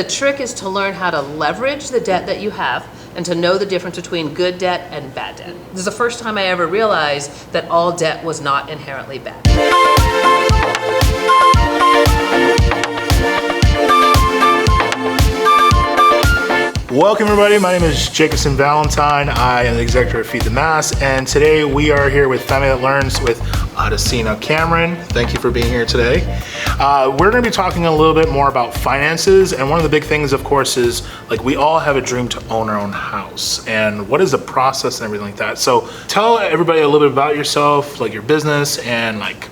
the trick is to learn how to leverage the debt that you have and to know the difference between good debt and bad debt. This is the first time I ever realized that all debt was not inherently bad. Welcome everybody, my name is Jacobson Valentine. I am the executive of Feed the Mass, and today we are here with Family That Learns with Adesina Cameron. Thank you for being here today. We're going to be talking a little bit more about finances, and one of the big things, of course, is like we all have a dream to own our own house, and what is the process and everything like that. So tell everybody a little bit about yourself, like your business, and like,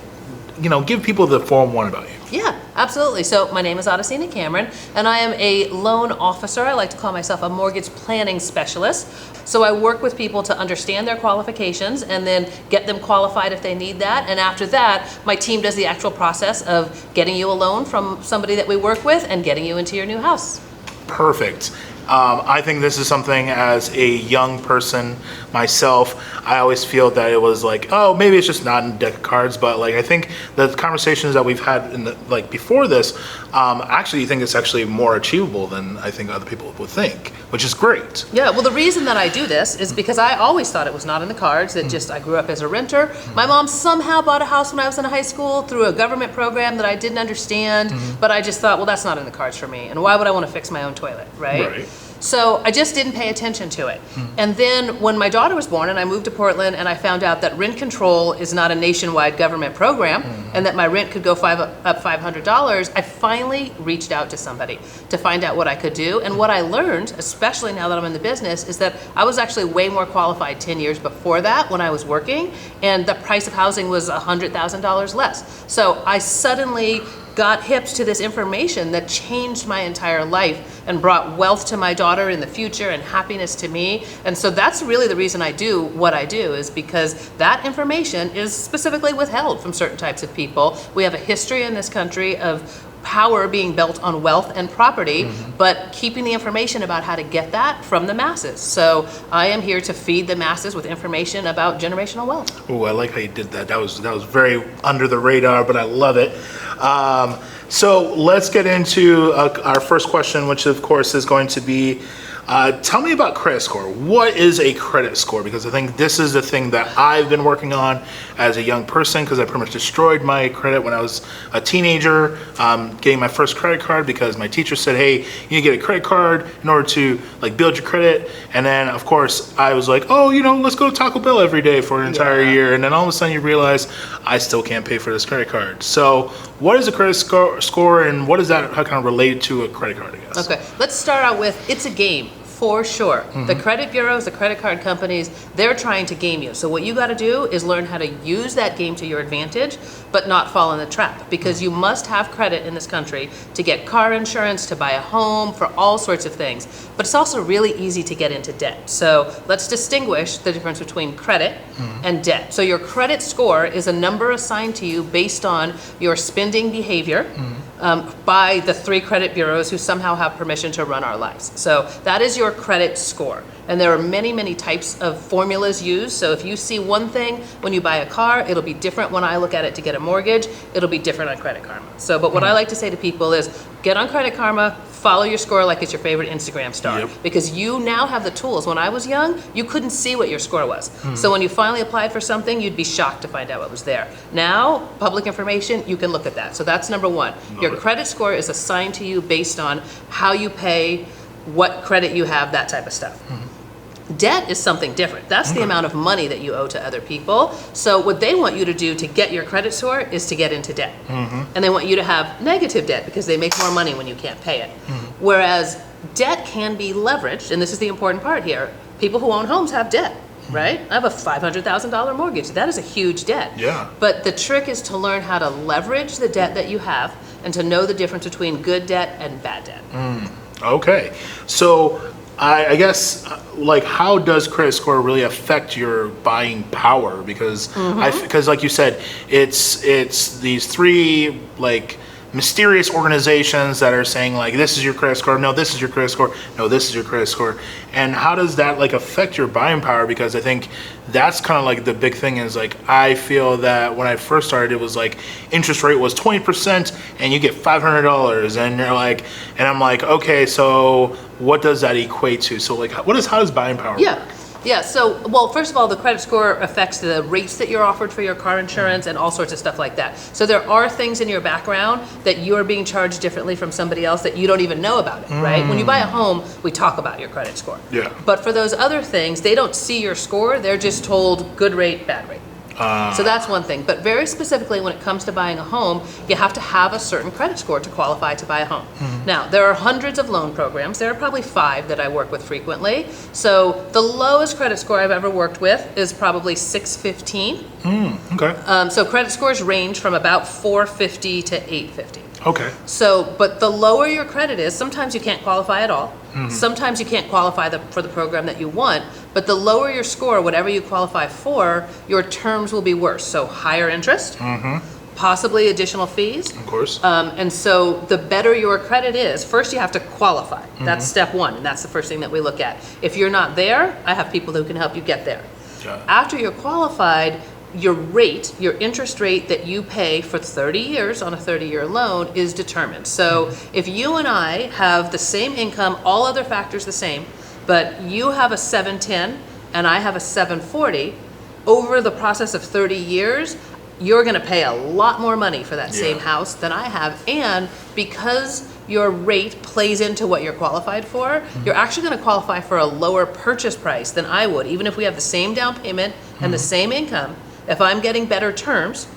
you know, give people the 411 about you. Yeah, absolutely. So my name is Adesina Cameron, and I am a loan officer. I like to call myself a mortgage planning specialist. So I work with people to understand their qualifications and then get them qualified if they need that. And after that, my team does the actual process of getting you a loan from somebody that we work with and getting you into your new house. Perfect. I think this is something, as a young person myself, I always feel that it was like, oh, maybe it's just not in a deck of cards, but like I think the conversations that we've had in the, like before this, actually, you think it's actually more achievable than I think other people would think, which is great. Yeah, well, the reason that I do this is because I always thought it was not in the cards. That just, I grew up as a renter. My mom somehow bought a house when I was in high school through a government program that I didn't understand, but I just thought, well, that's not in the cards for me. And why would I want to fix my own toilet, right? So I just didn't pay attention to it. And then when my daughter was born and I moved to Portland and I found out that rent control is not a nationwide government program and that my rent could go up $500, I finally reached out to somebody to find out what I could do. And what I learned, especially now that I'm in the business, is that I was actually way more qualified 10 years before that when I was working, and the price of housing was $100,000 less. So I suddenly got hip to this information that changed my entire life and brought wealth to my daughter in the future and happiness to me. And so that's really the reason I do what I do, is because that information is specifically withheld from certain types of people. We have a history in this country of power being built on wealth and property, but keeping the information about how to get that from the masses. So I am here to feed the masses with information about generational wealth. Oh, I like how you did that. That was very under the radar, but I love it. So let's get into our first question, which of course is going to be, tell me about credit score. What is a credit score? Because I think this is the thing that I've been working on as a young person, because I pretty much destroyed my credit when I was a teenager, getting my first credit card because my teacher said, hey, you need to get a credit card in order to like build your credit. And then of course I was like, oh, you know, let's go to Taco Bell every day for an entire year. And then all of a sudden you realize I still can't pay for this credit card. So what is a credit score and what is that, how kind of related to a credit card, I guess? Okay, let's start out with, it's a game. For sure. The credit bureaus, the credit card companies, they're trying to game you. So what you got to do is learn how to use that game to your advantage, but not fall in the trap, because you must have credit in this country to get car insurance, to buy a home, for all sorts of things. But it's also really easy to get into debt. So let's distinguish the difference between credit and debt. So your credit score is a number assigned to you based on your spending behavior by the 3 credit bureaus who somehow have permission to run our lives. So that is your credit score. And there are many, many types of formulas used. So if you see one thing when you buy a car, it'll be different when I look at it to get a mortgage. It'll be different on Credit Karma. So, but what I like to say to people is get on Credit Karma, follow your score like it's your favorite Instagram star, because you now have the tools. When I was young, you couldn't see what your score was. So when you finally applied for something, you'd be shocked to find out what was there. Now, public information, you can look at that. So that's number one. Your credit score is assigned to you based on how you pay, what credit you have, that type of stuff. Debt is something different. That's the amount of money that you owe to other people. So what they want you to do to get your credit score is to get into debt. And they want you to have negative debt because they make more money when you can't pay it. Whereas debt can be leveraged, and this is the important part here. People who own homes have debt, right? I have a $500,000 mortgage. That is a huge debt. But the trick is to learn how to leverage the debt that you have and to know the difference between good debt and bad debt. Okay. So I guess, like, how does credit score really affect your buying power? Because because like you said, it's these 3 like mysterious organizations that are saying like, this is your credit score, no, this is your credit score, no, this is your credit score. And how does that like affect your buying power? Because I think that's kind of like the big thing is like, I feel that when I first started, it was like interest rate was 20% and you get $500, and you're like, and I'm like, okay, so what does that equate to? So like, how does buying power work? Yeah, so, well, first of all, the credit score affects the rates that you're offered for your car insurance and all sorts of stuff like that. So there are things in your background that you are being charged differently from somebody else that you don't even know about it, right? When you buy a home, we talk about your credit score. Yeah. But for those other things, they don't see your score, they're just told good rate, bad rate. So that's one thing. But very specifically, when it comes to buying a home, you have to have a certain credit score to qualify to buy a home. Now, there are hundreds of loan programs. There are probably 5 that I work with frequently. So the lowest credit score I've ever worked with is probably 615. Okay. So credit scores range from about 450 to 850. Okay. So, but the lower your credit is, sometimes you can't qualify at all. Sometimes you can't qualify for the program that you want, but the lower your score, whatever you qualify for, your terms will be worse. So higher interest, possibly additional fees. Of course. And so the better your credit is, first you have to qualify. That's step one, and that's the first thing that we look at. If you're not there, I have people who can help you get there. After you're qualified, your rate, your interest rate that you pay for 30 years on a 30-year loan is determined. So if you and I have the same income, all other factors the same, but you have a 710 and I have a 740, over the process of 30 years, you're gonna pay a lot more money for that same house than I have. And because your rate plays into what you're qualified for, you're actually gonna qualify for a lower purchase price than I would. Even if we have the same down payment and the same income, if I'm getting better terms,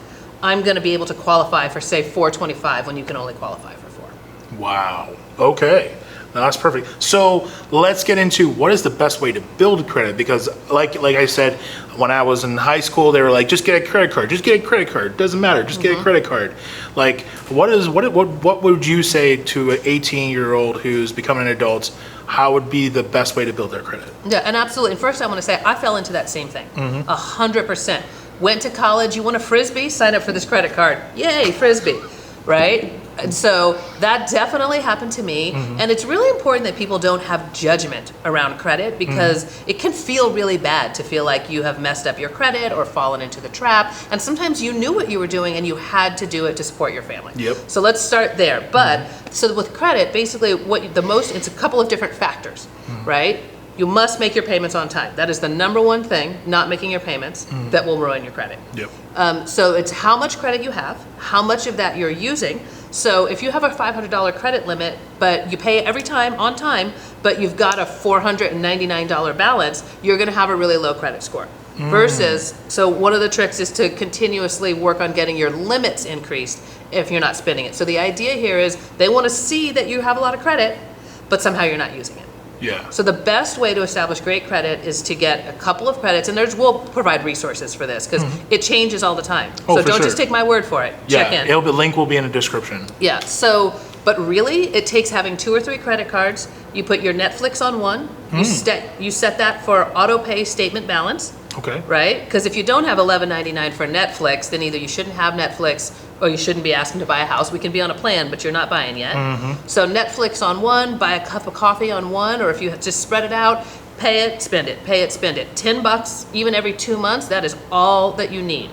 I'm gonna be able to qualify for, say, 425 when you can only qualify for 4. Wow. Okay. That's perfect. So let's get into what is the best way to build credit, because like I said, when I was in high school, they were like, just get a credit card, just get a credit card. Doesn't matter, just get a credit card. Like, what would you say to an 18-year-old who's becoming an adult? How would be the best way to build their credit? Yeah, and absolutely. And first I wanna say, I fell into that same thing, 100%. Went to college, you want a Frisbee? Sign up for this credit card. Yay, Frisbee, right? And so that definitely happened to me. And it's really important that people don't have judgment around credit, because it can feel really bad to feel like you have messed up your credit or fallen into the trap. And sometimes you knew what you were doing and you had to do it to support your family. So let's start there. But so with credit, basically it's a couple of different factors, right? You must make your payments on time. That is the number one thing, not making your payments, that will ruin your credit. So it's how much credit you have, how much of that you're using. So if you have a $500 credit limit, but you pay every time on time, but you've got a $499 balance, you're gonna have a really low credit score. Versus, so one of the tricks is to continuously work on getting your limits increased if you're not spending it. So the idea here is they wanna see that you have a lot of credit, but somehow you're not using it. So the best way to establish great credit is to get a couple of credits, and we'll provide resources for this, because it changes all the time. So don't just take my word for it. Check in. The link will be in the description. So, but really, it takes having 2 or 3 credit cards. You put your Netflix on one. You set that for auto pay statement balance. Right? Because if you don't have $11.99 for Netflix, then either you shouldn't have Netflix or you shouldn't be asking to buy a house. We can be on a plan, but you're not buying yet. So Netflix on one, buy a cup of coffee on one, or if you just spread it out, pay it, spend it, pay it, spend it. $10 even every 2 months, that is all that you need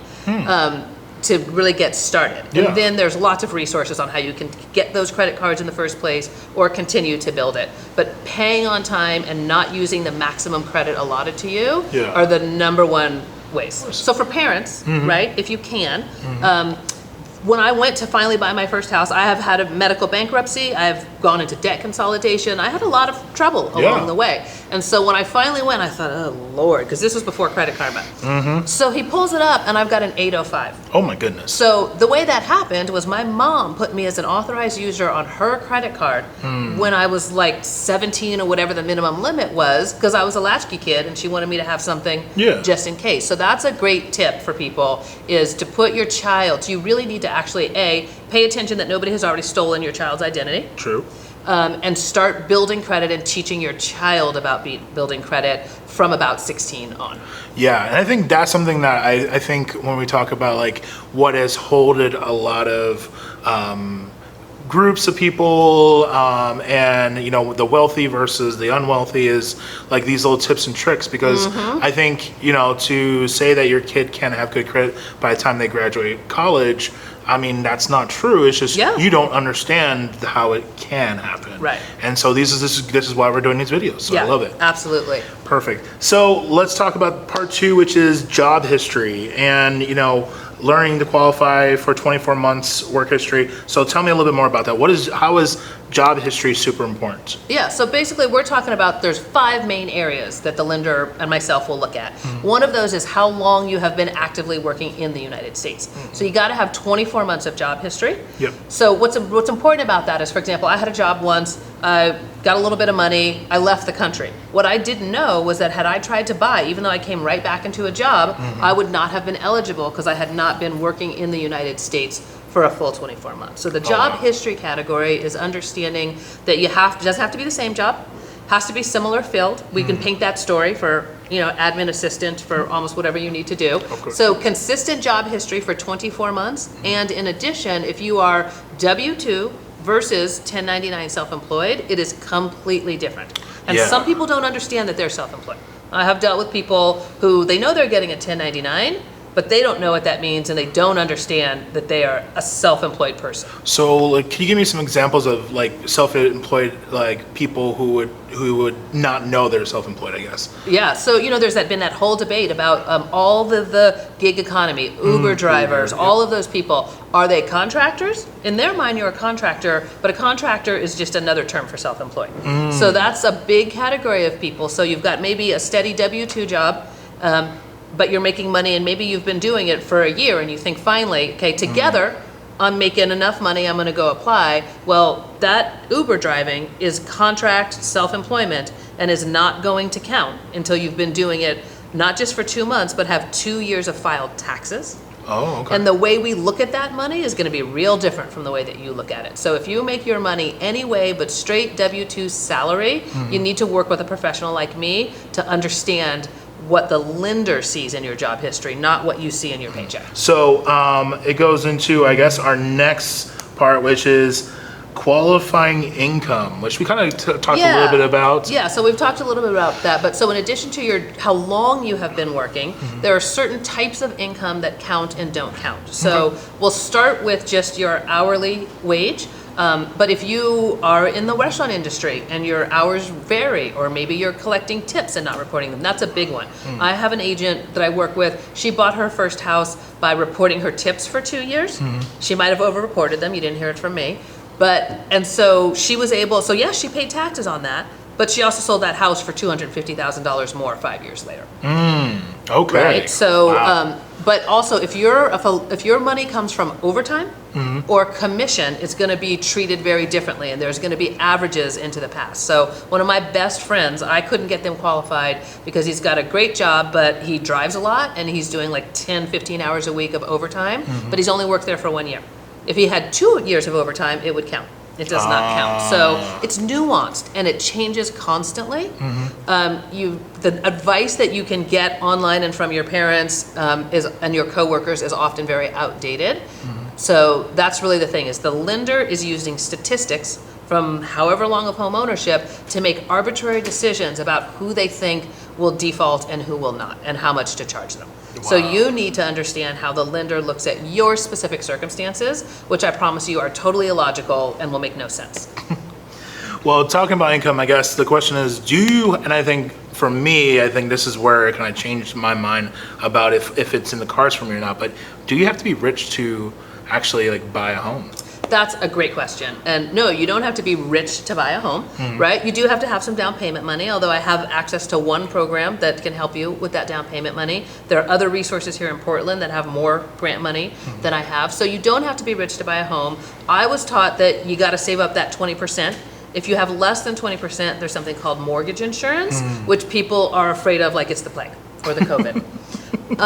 to really get started. And then there's lots of resources on how you can get those credit cards in the first place or continue to build it. But paying on time and not using the maximum credit allotted to you are the number one ways. So for parents, right, if you can, when I went to finally buy my first house, I have had a medical bankruptcy. I've gone into debt consolidation. I had a lot of trouble along the way. And so when I finally went, I thought, oh Lord, because this was before Credit Karma. So he pulls it up and I've got an 805. Oh my goodness. So the way that happened was my mom put me as an authorized user on her credit card when I was like 17 or whatever the minimum limit was, because I was a latchkey kid and she wanted me to have something just in case. So that's a great tip for people, is to put your child, you really need to actually pay attention that nobody has already stolen your child's identity. And start building credit and teaching your child about building credit from about 16 on. And I think that's something that I think when we talk about like what has holded a lot of groups of people, and the wealthy versus the unwealthy is like these little tips and tricks, because I think, to say that your kid can't have good credit by the time they graduate college, I mean, that's not true. It's just you don't understand how it can happen. Right. And so this is why we're doing these videos. So I love it. Absolutely. Perfect. So let's talk about part 2, which is job history and, learning to qualify for 24 months work history. So tell me a little bit more about that. How is job history super important? Yeah, so basically we're talking about, there's 5 main areas that the lender and myself will look at. One of those is how long you have been actively working in the United States. So you got to have 24 months of job history. Yep. So what's important about that is, for example, I had a job once, I got a little bit of money, I left the country. What I didn't know was that had I tried to buy, even though I came right back into a job, I would not have been eligible because I had not been working in the United States for a full 24 months. So the job history category is understanding that doesn't have to be the same job, has to be similar field. We can paint that story for, admin assistant, for almost whatever you need to do. So consistent job history for 24 months. And in addition, if you are W-2 versus 1099 self-employed, it is completely different. And some people don't understand that they're self-employed. I have dealt with people who, they know they're getting a 1099, but they don't know what that means, and they don't understand that they are a self-employed person. So, can you give me some examples of self-employed people who would not know they're self-employed? I guess. Yeah. So there's been that whole debate about all the gig economy, Uber drivers, all of those people. Are they contractors? In their mind, you're a contractor, but a contractor is just another term for self-employed. So that's a big category of people. So you've got maybe a steady W-2 job. But you're making money, and maybe you've been doing it for a year, and you think finally, okay, together, I'm making enough money, I'm gonna go apply. Well, that Uber driving is contract self-employment and is not going to count until you've been doing it not just for 2 months, but have 2 years of filed taxes. Oh, okay. And the way we look at that money is gonna be real different from the way that you look at it. So if you make your money anyway, but straight W-2 salary, you need to work with a professional like me to understand what the lender sees in your job history, not what you see in your paycheck. So it goes into, I guess, our next part, which is qualifying income, which we kind of talked a little bit about. Yeah, so we've talked a little bit about that. But so in addition to how long you have been working, there are certain types of income that count and don't count. So we'll start with just your hourly wage. But if you are in the restaurant industry and your hours vary, or maybe you're collecting tips and not reporting them, that's a big one. I have an agent that I work with. She bought her first house by reporting her tips for 2 years. She might have over-reported them. You didn't hear it from me. And so she was able, she paid taxes on that, but she also sold that house for $250,000 more 5 years later. Okay. Right? So, but also if your money comes from overtime or commission, it's going to be treated very differently, and there's going to be averages into the past. So one of my best friends, I couldn't get them qualified because he's got a great job, but he drives a lot, and he's doing like 10, 15 hours a week of overtime, but he's only worked there for 1 year. If he had 2 years of overtime, it would count. It does not count. So it's nuanced, and it changes constantly. The advice that you can get online and from your parents and your coworkers is often very outdated. So that's really the thing, is the lender is using statistics from however long of home ownership to make arbitrary decisions about who they think will default and who will not, and how much to charge them. So you need to understand how the lender looks at your specific circumstances, which I promise you are totally illogical and will make no sense. Well, talking about income, I guess the question is, and I think for me, I think this is where it kind of changed my mind about if it's in the cards for me or not, but do you have to be rich to actually buy a home? That's a great question. And no, you don't have to be rich to buy a home, right? You do have to have some down payment money, although I have access to one program that can help you with that down payment money. There are other resources here in Portland that have more grant money than I have. So you don't have to be rich to buy a home. I was taught that you got to save up that 20%. If you have less than 20%, there's something called mortgage insurance, which people are afraid of like it's the plague or the COVID. The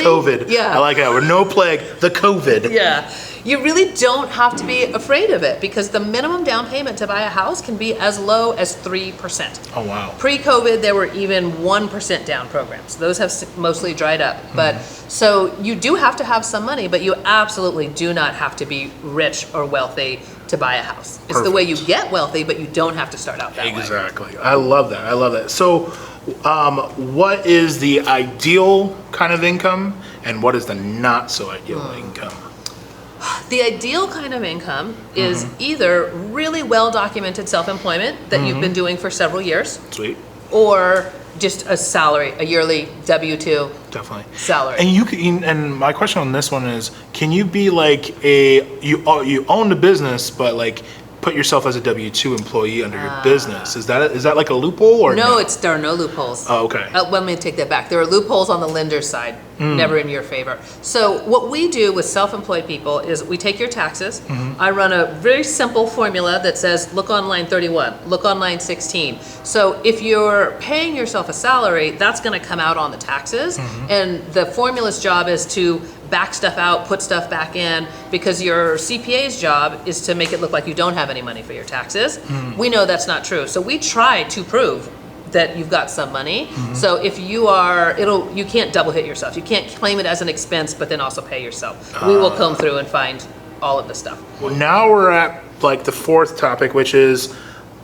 COVID. Yeah. I like that. Or no plague, the COVID. Yeah. You really don't have to be afraid of it, because the minimum down payment to buy a house can be as low as 3%. Oh, wow. Pre-COVID, there were even 1% down programs. Those have mostly dried up. But so you do have to have some money, but you absolutely do not have to be rich or wealthy to buy a house. It's the way you get wealthy, but you don't have to start out that way. Exactly. I love that. I love that. So, what is the ideal kind of income, and what is the not so ideal income? The ideal kind of income is either really well documented self-employment that you've been doing for several years, Sweet. or just a salary, a yearly W-2 Definitely. salary. And you can, and my question on this one is, can you be like you own the business, but like put yourself as a W-2 employee under your business? Is that like a loophole or No, there are no loopholes. Oh, okay. Let me take that back. There are loopholes on the lender's side, never in your favor. So what we do with self-employed people is we take your taxes. I run a very simple formula that says, look on line 31, look on line 16. So if you're paying yourself a salary, that's going to come out on the taxes. And the formula's job is to back stuff out, put stuff back in, because your CPA's job is to make it look like you don't have any money for your taxes. We know that's not true. So we try to prove that you've got some money. So if you you can't double hit yourself. You can't claim it as an expense, but then also pay yourself. We will comb through and find all of the stuff. Well, now we're at like the fourth topic, which is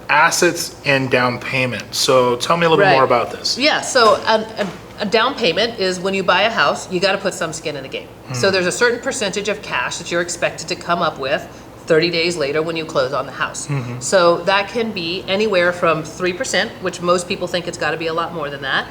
assets and down payment. So tell me a little bit more about this. Yeah, so a down payment is when you buy a house, you got to put some skin in the game. So there's a certain percentage of cash that you're expected to come up with 30 days later when you close on the house. So that can be anywhere from 3%, which most people think it's got to be a lot more than that,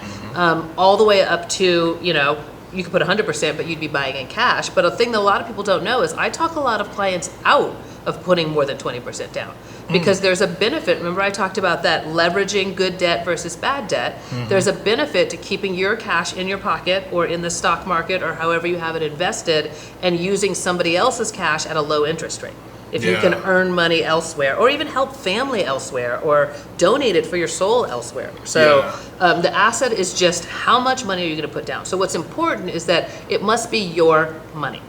all the way up to, you could put 100%, but you'd be buying in cash. But a thing that a lot of people don't know is I talk a lot of clients out of putting more than 20% down, because there's a benefit. Remember I talked about that leveraging good debt versus bad debt. There's a benefit to keeping your cash in your pocket or in the stock market or however you have it invested, and using somebody else's cash at a low interest rate. If you can earn money elsewhere, or even help family elsewhere, or donate it for your soul elsewhere. So the asset is just how much money are you going to put down. So what's important is that it must be your money.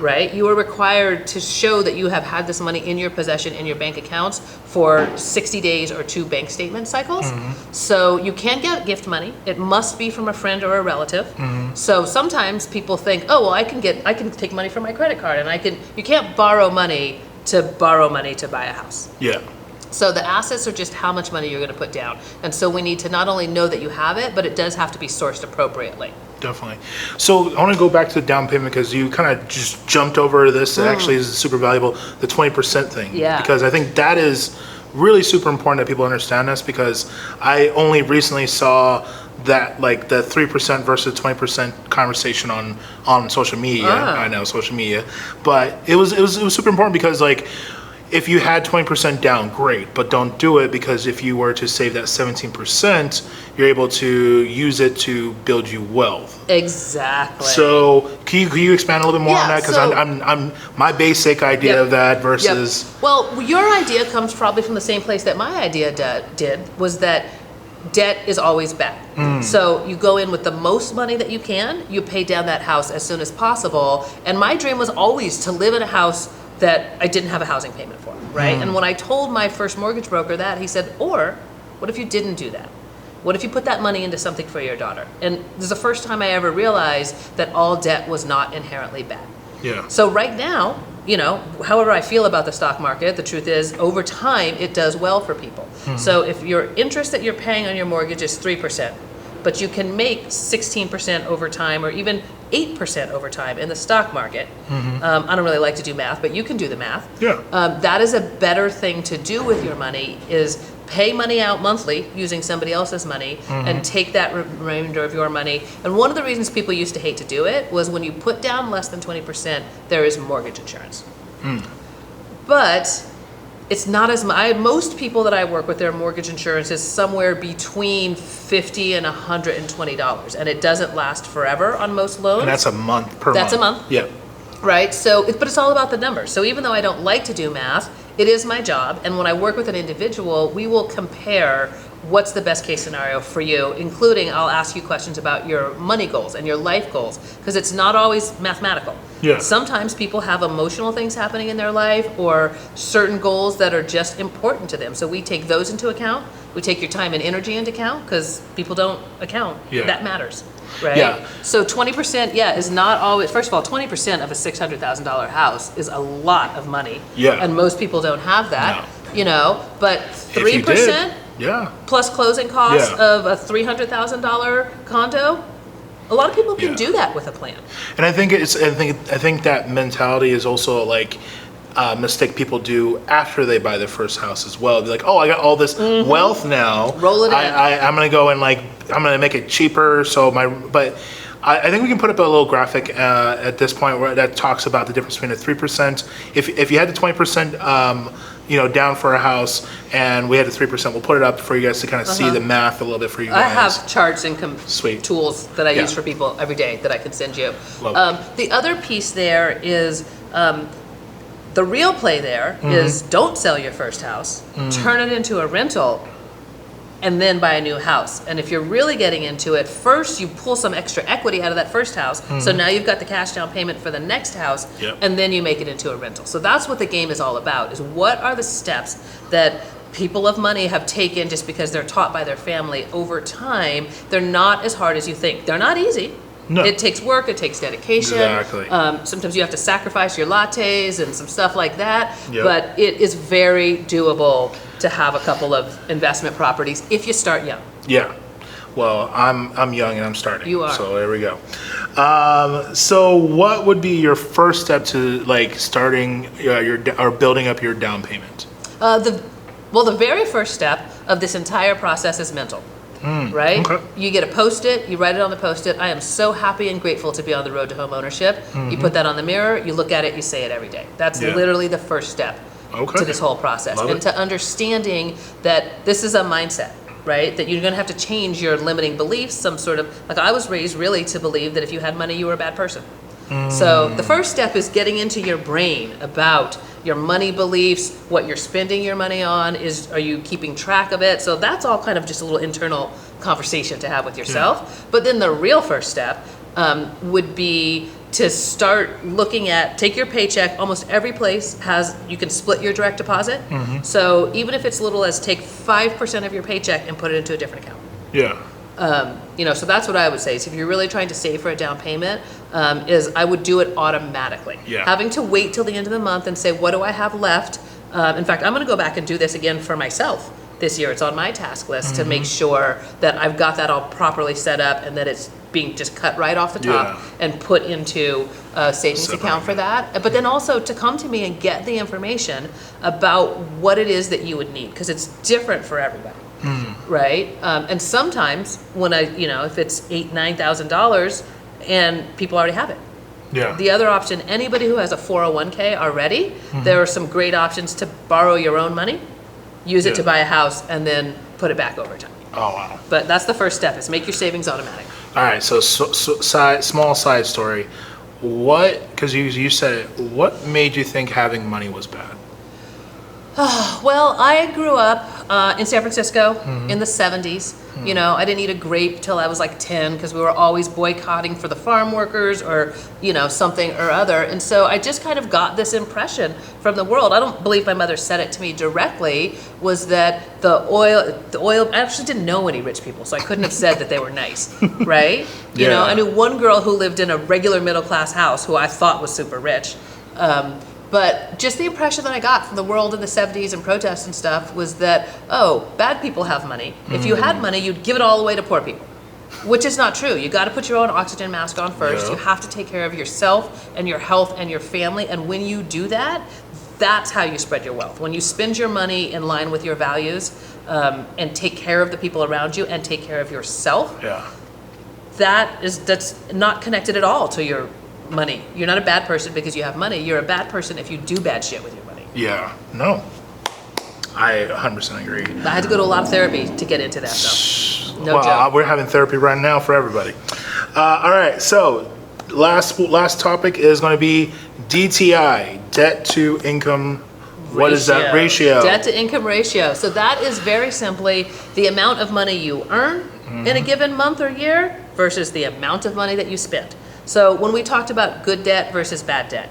Right? You are required to show that you have had this money in your possession in your bank accounts for 60 days or 2 bank statement cycles. So you can't get gift money. It must be from a friend or a relative. So sometimes people think, oh, well, I can take money from my credit card, and you can't borrow money to buy a house. So the assets are just how much money you're going to put down. And so we need to not only know that you have it, but it does have to be sourced appropriately. Definitely. So I want to go back to the down payment, because you kind of just jumped over this. It actually is super valuable, the 20% thing. Because I think that is really super important that people understand this, because I only recently saw that, like, the 3% versus 20% conversation on social media. I know, social media. But it was super important, because, like, if you had 20% down, great, but don't do it, because if you were to save that 17%, you're able to use it to build you wealth. Exactly. So can you expand a little bit more on that? Because I'm my basic idea of that versus. Well, your idea comes probably from the same place that my idea did, was that debt is always bad. So you go in with the most money that you can, you pay down that house as soon as possible. And my dream was always to live in a house that I didn't have a housing payment for, right? And when I told my first mortgage broker that, he said, or what if you didn't do that? What if you put that money into something for your daughter? And this is the first time I ever realized that all debt was not inherently bad. So right now, however I feel about the stock market, the truth is, over time, it does well for people. So if your interest that you're paying on your mortgage is 3%, but you can make 16% over time, or even 8% over time in the stock market. I don't really like to do math, but you can do the math. That is a better thing to do with your money, is pay money out monthly using somebody else's money and take that remainder of your money. And one of the reasons people used to hate to do it was when you put down less than 20%, there is mortgage insurance. But it's not as much. Most people that I work with, their mortgage insurance is somewhere between $50 and $120, and it doesn't last forever on most loans. And that's a month per month. That's a month. Right. So, but it's all about the numbers. So even though I don't like to do math, it is my job. And when I work with an individual, we will compare what's the best case scenario for you, including I'll ask you questions about your money goals and your life goals, because it's not always mathematical. Yeah. Sometimes people have emotional things happening in their life or certain goals that are just important to them. So we take those into account. We take your time and energy into account, because people don't account. Yeah. That matters, right? Yeah. So 20%, is not always, first of all, 20% of a $600,000 house is a lot of money. Yeah. And most people don't have that, but If you 3%. did, yeah. Plus closing costs Yeah. of a $300,000 condo, a lot of people can Yeah. do that with a plan. And I think that mentality is also like a mistake people do after they buy their first house as well. They're like, oh, I got all this wealth now. Roll it in. I'm gonna go and I'm gonna make it cheaper. But I think we can put up a little graphic at this point where that talks about the difference between a 3%. If you had the 20%, down for a house, and we had the 3%, we'll put it up for you guys to kind of see the math a little bit for you guys. I have charts and Sweet. tools that I Yeah. use for people every day that I can send you. Love The other piece there is the real play there is don't sell your first house, turn it into a rental, and then buy a new house. And if you're really getting into it, first you pull some extra equity out of that first house. So now you've got the cash down payment for the next house, Yep. and then you make it into a rental. So that's what the game is all about, is what are the steps that people of money have taken just because they're taught by their family over time. They're not as hard as you think. They're not easy. No. It takes work, it takes dedication. Exactly. Sometimes you have to sacrifice your lattes and some stuff like that, Yep. but it is very doable to have a couple of investment properties if you start young. Yeah. Well, I'm young and I'm starting. You are. So there we go. So what would be your first step to starting or building up your down payment? The very first step of this entire process is mental. Right? okay. You get a Post-it, you write it on the Post-it. I am so happy and grateful to be on the road to home ownership. You put that on the mirror, you look at it, you say it every day. That's Yeah. literally the first step Okay. to this whole process. Love And it. to understanding that this is a mindset, right? That you're gonna have to change your limiting beliefs, I was raised really to believe that if you had money, you were a bad person. So the first step is getting into your brain about your money beliefs, what you're spending your money on, are you keeping track of it? So that's all kind of just a little internal conversation to have with yourself. But then the real first step would be to start looking at, take your paycheck. Almost every place you can split your direct deposit. So even if it's little as take 5% of your paycheck and put it into a different account. Yeah. So that's what I would say. So if you're really trying to save for a down payment, is I would do it automatically. Yeah. Having to wait till the end of the month and say, what do I have left? In fact, I'm going to go back and do this again for myself this year. It's on my task list to make sure that I've got that all properly set up and that it's being just cut right off the top and put into a savings account for that. But then also to come to me and get the information about what it is that you would need, because it's different for everybody. Right? And sometimes when if it's $8,000-9,000 and people already have it. Yeah. The other option, anybody who has a 401k already, there are some great options to borrow your own money, use it to buy a house, and then put it back over time. Oh, wow. But that's the first step, is make your savings automatic. All right. So small side story. Because you said it, what made you think having money was bad? Well, I grew up in San Francisco in the 70s. I didn't eat a grape till I was like 10 because we were always boycotting for the farm workers or, something or other. And so I just kind of got this impression from the world. I don't believe my mother said it to me directly, was that the oil, I actually didn't know any rich people, so I couldn't have said that they were nice, right? Yeah. I knew one girl who lived in a regular middle class house who I thought was super rich. But just the impression that I got from the world in the 70s and protests and stuff was that, bad people have money. If you had money, you'd give it all away to poor people, which is not true. You got to put your own oxygen mask on first. Yeah. You have to take care of yourself and your health and your family. And when you do that, that's how you spread your wealth. When you spend your money in line with your values and take care of the people around you and take care of yourself, that's not connected at all to your money. You're not a bad person because you have money. You're a bad person if you do bad shit with your money. Yeah. No. I 100% agree. I had to go to a lot of therapy to get into that, though. No joke. We're having therapy right now for everybody. All right. So last topic is going to be DTI, debt to income What is that ratio? Debt to income ratio. So that is very simply the amount of money you earn in a given month or year versus the amount of money that you spend. So when we talked about good debt versus bad debt,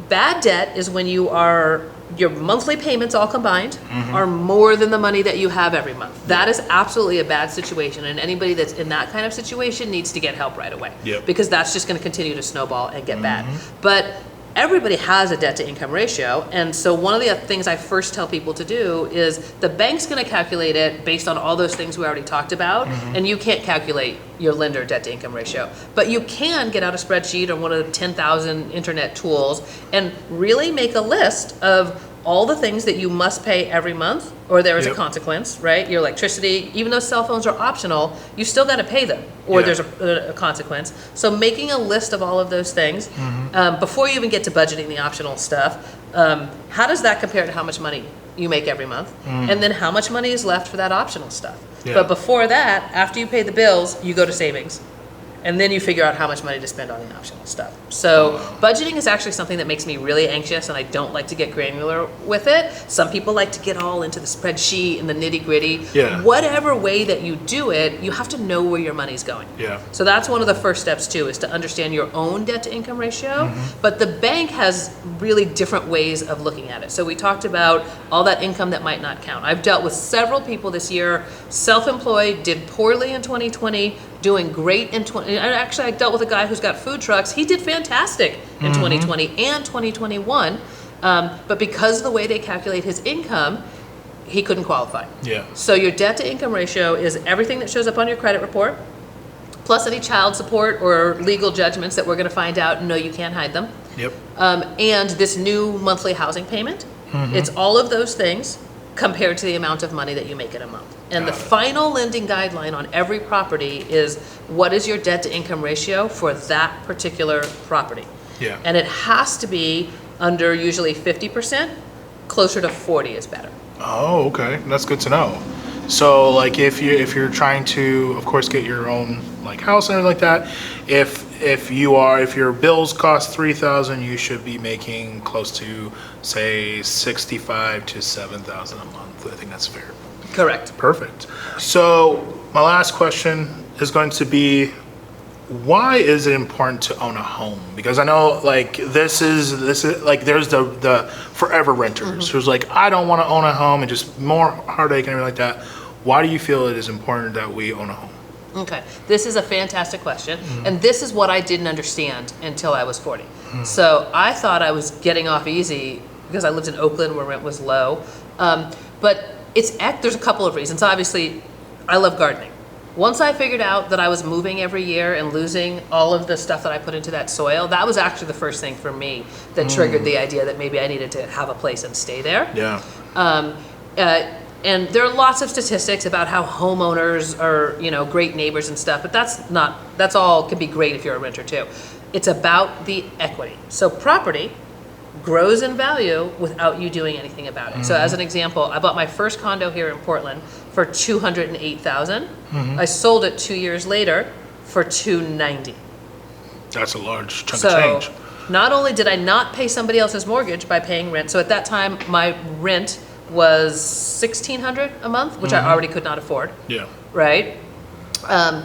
bad debt is when your monthly payments all combined are more than the money that you have every month. That is absolutely a bad situation, and anybody that's in that kind of situation needs to get help right away. Because that's just going to continue to snowball and get bad. But everybody has a debt to income ratio, and so one of the things I first tell people to do is the bank's going to calculate it based on all those things we already talked about, and you can't calculate your lender debt to income ratio, but you can get out a spreadsheet or one of the 10,000 internet tools and really make a list of all the things that you must pay every month, or there is a consequence, right? Your electricity, even though cell phones are optional, you still got to pay them, or there's a consequence. So making a list of all of those things, before you even get to budgeting the optional stuff, how does that compare to how much money you make every month? And then how much money is left for that optional stuff? But before that, after you pay the bills, you go to savings. And then you figure out how much money to spend on the optional stuff. So budgeting is actually something that makes me really anxious, and I don't like to get granular with it. Some people like to get all into the spreadsheet and the nitty gritty. Whatever way that you do it, you have to know where your money's going. So that's one of the first steps too, is to understand your own debt to income ratio. But the bank has really different ways of looking at it. So we talked about all that income that might not count. I've dealt with several people this year, self-employed, did poorly in 2020, doing great in 20. Actually, I dealt with a guy who's got food trucks. He did fantastic in 2020 and 2021, but because of the way they calculate his income, he couldn't qualify. So your debt to income ratio is everything that shows up on your credit report, plus any child support or legal judgments that we're going to find out. No, you can't hide them. And this new monthly housing payment. It's all of those things compared to the amount of money that you make in a month. And the final lending guideline on every property is what is your debt to income ratio for that particular property. And it has to be under usually 50%, closer to 40 is better. Oh, okay. That's good to know. So like if you're trying to, of course, get your own like house and everything like that, if your bills cost $3,000, you should be making close to say $6,500 to $7,000 a month. I think that's fair. Correct. Perfect. So my last question is going to be, why is it important to own a home? Because I know like this is like there's the forever renters who's like, I don't want to own a home, and just more heartache and everything like that. Why do you feel it is important that we own a home? Okay, this is a fantastic question, and this is what I didn't understand until I was 40. So I thought I was getting off easy because I lived in Oakland where rent was low, but there's a couple of reasons. Obviously, I love gardening. Once I figured out that I was moving every year and losing all of the stuff that I put into that soil, that was actually the first thing for me that triggered the idea that maybe I needed to have a place and stay there. And there are lots of statistics about how homeowners are, great neighbors and stuff, but that's all can be great if you're a renter too. It's about the equity. So property grows in value without you doing anything about it. So as an example, I bought my first condo here in Portland for $208,000. I sold it 2 years later for $290,000. That's a large chunk of change. Not only did I not pay somebody else's mortgage by paying rent, so at that time my rent was $1,600 a month, which I already could not afford. Right?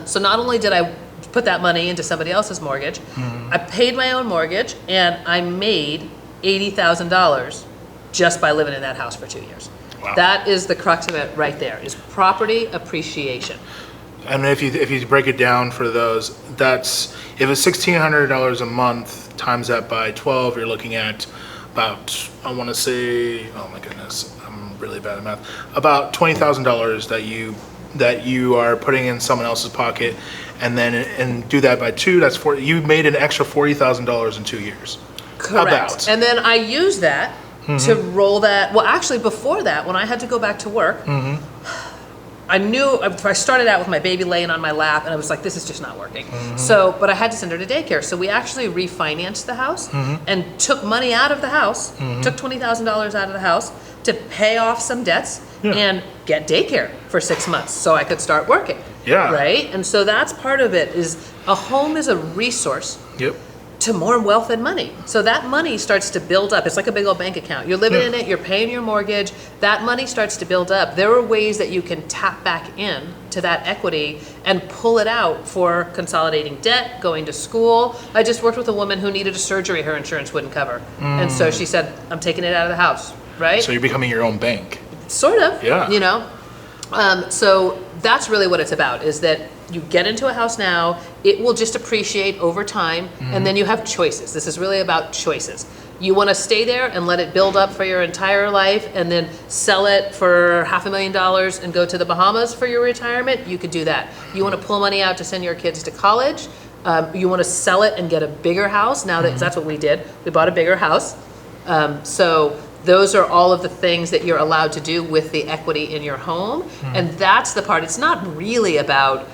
So not only did I put that money into somebody else's mortgage, I paid my own mortgage, and I made $80,000 just by living in that house for 2 years. Wow. That is the crux of it right there, is property appreciation. And if you break it down for those, that's, if it's $1,600 a month, times that by 12, you're looking at about, I want to say, oh my goodness, I'm really bad at math, about $20,000 that you are putting in someone else's pocket, and do that by 2, that's you made an extra $40,000 in 2 years. Correct. And then I use that to roll that. Well, actually, before that, when I had to go back to work, I knew I started out with my baby laying on my lap, and I was like, this is just not working. But I had to send her to daycare. So we actually refinanced the house and took money out of the house, took $20,000 out of the house to pay off some debts and get daycare for 6 months so I could start working. Right? And so that's part of it, is a home is a resource. to more wealth and money. So that money starts to build up. It's like a big old bank account. You're living in it, you're paying your mortgage, that money starts to build up. There are ways that you can tap back in to that equity and pull it out for consolidating debt, going to school. I just worked with a woman who needed a surgery her insurance wouldn't cover. And so she said, I'm taking it out of the house, right? So you're becoming your own bank. Sort of, Yeah. you know? So that's really what it's about, is that you get into a house now, it will just appreciate over time, and then you have choices. This is really about choices. You want to stay there and let it build up for your entire life and then sell it for $500,000 and go to the Bahamas for your retirement, you could do that. You want to pull money out to send your kids to college, you want to sell it and get a bigger house. Now that's what we did. We bought a bigger house. So those are all of the things that you're allowed to do with the equity in your home. And that's the part. It's not really about,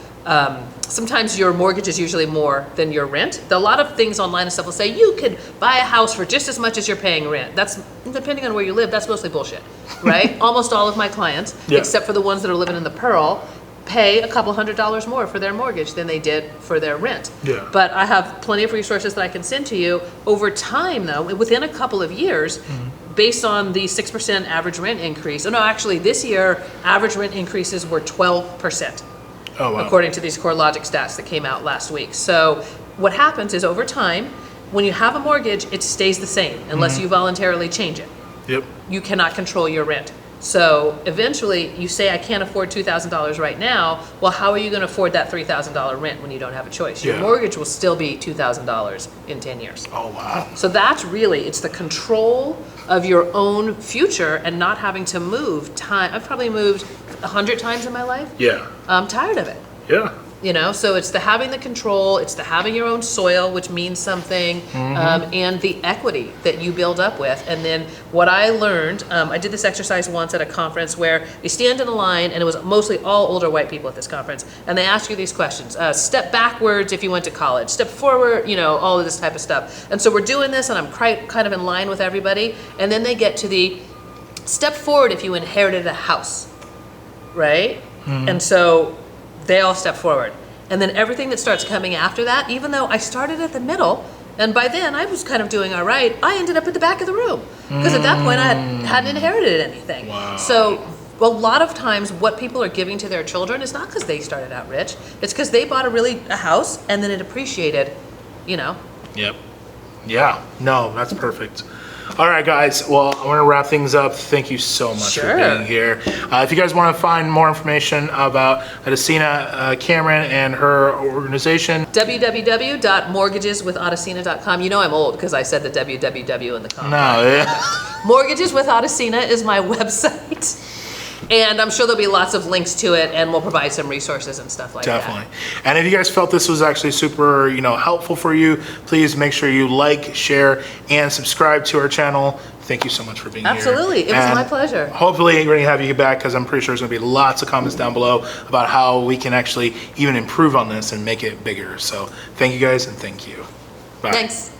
sometimes your mortgage is usually more than your rent. A lot of things online and stuff will say you could buy a house for just as much as you're paying rent. That's, depending on where you live, that's mostly bullshit, right? Almost all of my clients, except for the ones that are living in the Pearl, pay a couple $100s more for their mortgage than they did for their rent. Yeah. But I have plenty of resources that I can send to you. Over time, though, within a couple of years, based on the 6% average rent increase, actually this year, average rent increases were 12%. Oh, wow. According to these CoreLogic stats that came out last week. So what happens is over time, when you have a mortgage, it stays the same unless you voluntarily change it. Yep. You cannot control your rent. So eventually you say, I can't afford $2,000 right now. Well, how are you going to afford that $3,000 rent when you don't have a choice? Your mortgage will still be $2,000 in 10 years. Oh, wow. So that's really, it's the control of your own future and not having to move time. I've probably moved 100 times in my life. Yeah. I'm tired of it. Yeah. You know, so it's the having the control, it's the having your own soil, which means something, and the equity that you build up with. And then what I learned, I did this exercise once at a conference where you stand in a line, and it was mostly all older white people at this conference, and they ask you these questions. Step backwards if you went to college, step forward, you know, all of this type of stuff. And so we're doing this, and I'm kind of in line with everybody, and then they get to the step forward if you inherited a house, right? And so they all step forward. And then everything that starts coming after that, even though I started at the middle, and by then I was kind of doing all right, I ended up at the back of the room. Because at that point I hadn't inherited anything. Wow. So a lot of times what people are giving to their children is not because they started out rich, it's because they bought a house and then it appreciated, you know. Yep. Yeah. No, that's perfect. All right, guys. Well, I want to wrap things up. Thank you so much for being here. If you guys want to find more information about Adesina Cameron and her organization, www.mortgageswithadesina.com. You know I'm old because I said the www in the comment. No, yeah. Mortgages with Adesina is my website. And I'm sure there'll be lots of links to it, and we'll provide some resources and stuff like that. Definitely. And if you guys felt this was actually super, helpful for you, please make sure you like, share, and subscribe to our channel. Thank you so much for being here. Absolutely. It was my pleasure. Hopefully we're going to have you back because I'm pretty sure there's going to be lots of comments down below about how we can actually even improve on this and make it bigger. So thank you guys, and thank you. Bye. Thanks.